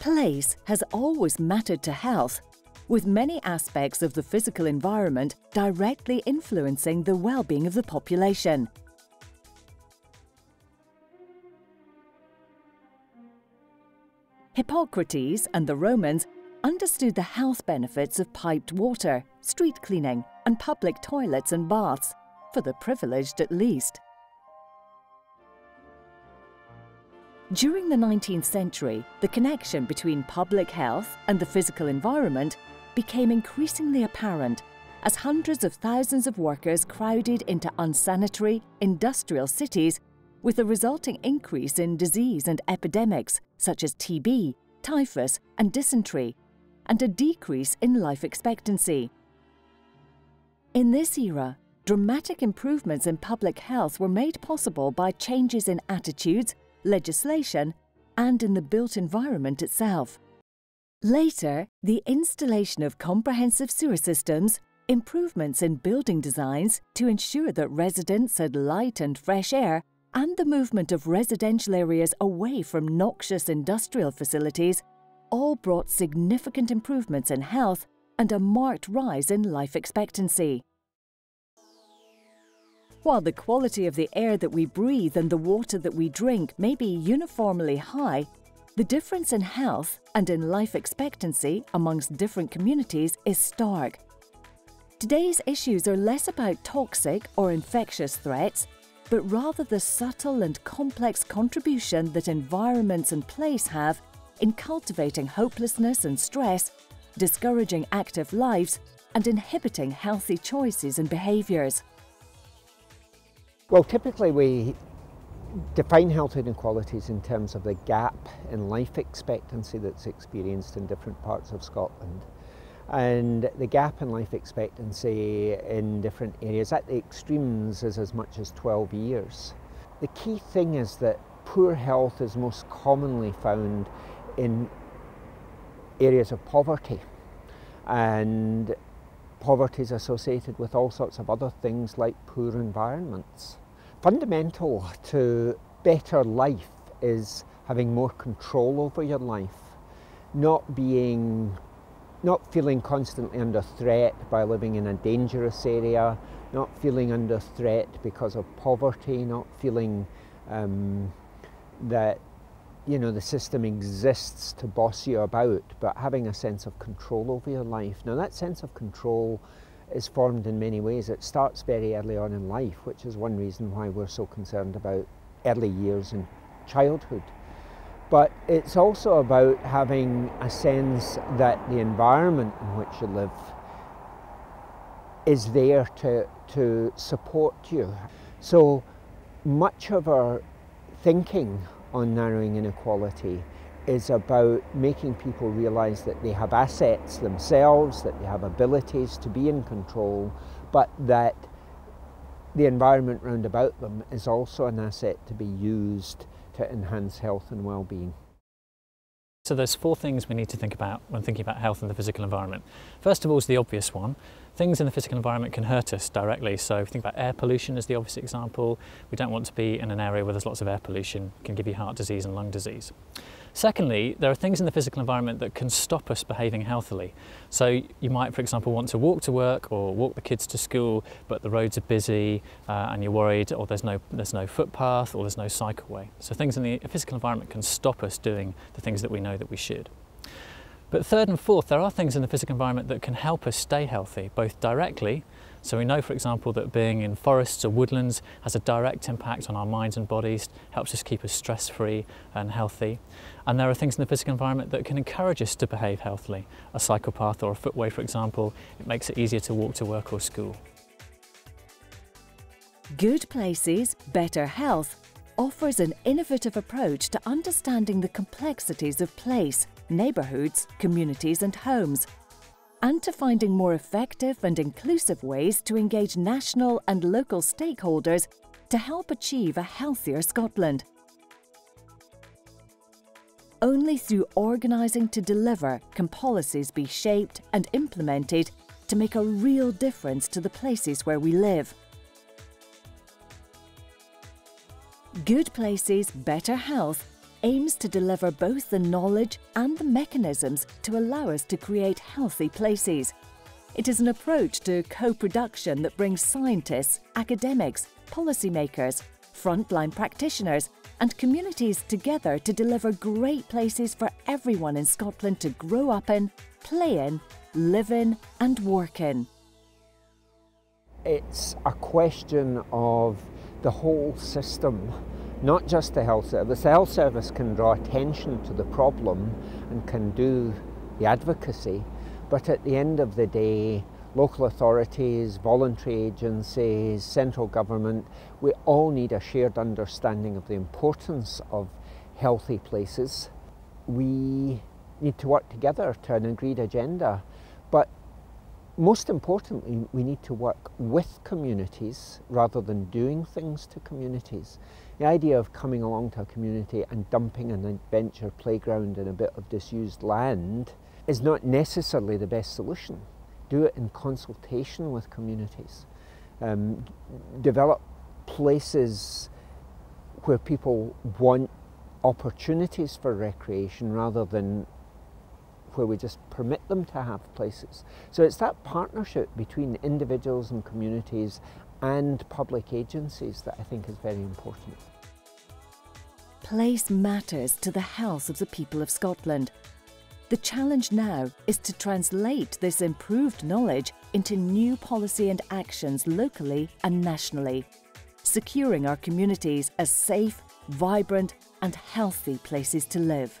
Place has always mattered to health, with many aspects of the physical environment directly influencing the well-being of the population. Hippocrates and the Romans understood the health benefits of piped water, street cleaning, and public toilets and baths, for the privileged at least. During the 19th century, the connection between public health and the physical environment became increasingly apparent as hundreds of thousands of workers crowded into unsanitary, industrial cities, with a resulting increase in disease and epidemics such as TB, typhus, and dysentery, and a decrease in life expectancy. In this era, dramatic improvements in public health were made possible by changes in attitudes, legislation, and in the built environment itself. Later, the installation of comprehensive sewer systems, improvements in building designs to ensure that residents had light and fresh air, and the movement of residential areas away from noxious industrial facilities all brought significant improvements in health and a marked rise in life expectancy. While the quality of the air that we breathe and the water that we drink may be uniformly high, the difference in health and in life expectancy amongst different communities is stark. Today's issues are less about toxic or infectious threats, but rather the subtle and complex contribution that environments and place have in cultivating hopelessness and stress, discouraging active lives, and inhibiting healthy choices and behaviours. Well, typically we define health inequalities in terms of the gap in life expectancy that's experienced in different parts of Scotland. And the gap in life expectancy in different areas at the extremes is as much as 12 years. The key thing is that poor health is most commonly found in areas of poverty, and poverty is associated with all sorts of other things like poor environments. Fundamental to better life is having more control over your life, not feeling constantly under threat by living in a dangerous area, not feeling under threat because of poverty, not feeling that the system exists to boss you about, but having a sense of control over your life. Now that sense of control is formed in many ways. It starts very early on in life, which is one reason why we're so concerned about early years in childhood. But it's also about having a sense that the environment in which you live is there to support you. So much of our thinking on narrowing inequality is about making people realise that they have assets themselves, that they have abilities to be in control, but that the environment round about them is also an asset to be used to enhance health and well-being. So there's four things we need to think about when thinking about health in the physical environment. First of all is the obvious one. Things in the physical environment can hurt us directly. So if you think about air pollution as the obvious example, we don't want to be in an area where there's lots of air pollution. It can give you heart disease and lung disease. Secondly, there are things in the physical environment that can stop us behaving healthily. So you might, for example, want to walk to work or walk the kids to school, but the roads are busy and you're worried, or there's no footpath, or there's no cycleway. So things in the physical environment can stop us doing the things that we know that we should. But third and fourth, there are things in the physical environment that can help us stay healthy, both directly. So we know, for example, that being in forests or woodlands has a direct impact on our minds and bodies, helps us keep us stress-free and healthy. And there are things in the physical environment that can encourage us to behave healthily. A cycle path or a footway, for example, it makes it easier to walk to work or school. Good Places, Better Health offers an innovative approach to understanding the complexities of place, neighbourhoods, communities and homes, and to finding more effective and inclusive ways to engage national and local stakeholders to help achieve a healthier Scotland. Only through organising to deliver can policies be shaped and implemented to make a real difference to the places where we live. Good Places, Better Health aims to deliver both the knowledge and the mechanisms to allow us to create healthy places. It is an approach to co-production that brings scientists, academics, policymakers, frontline practitioners and communities together to deliver great places for everyone in Scotland to grow up in, play in, live in and work in. It's a question of the whole system, not just the health service. The health service can draw attention to the problem and can do the advocacy, but at the end of the day, local authorities, voluntary agencies, central government, we all need a shared understanding of the importance of healthy places. We need to work together to an agreed agenda, but most importantly, we need to work with communities rather than doing things to communities. The idea of coming along to a community and dumping an adventure playground in a bit of disused land is not necessarily the best solution. Do it in consultation with communities. Develop places where people want opportunities for recreation rather than where we just permit them to have places. So it's that partnership between individuals and communities and public agencies that I think is very important. Place matters to the health of the people of Scotland. The challenge now is to translate this improved knowledge into new policy and actions locally and nationally, securing our communities as safe, vibrant and healthy places to live.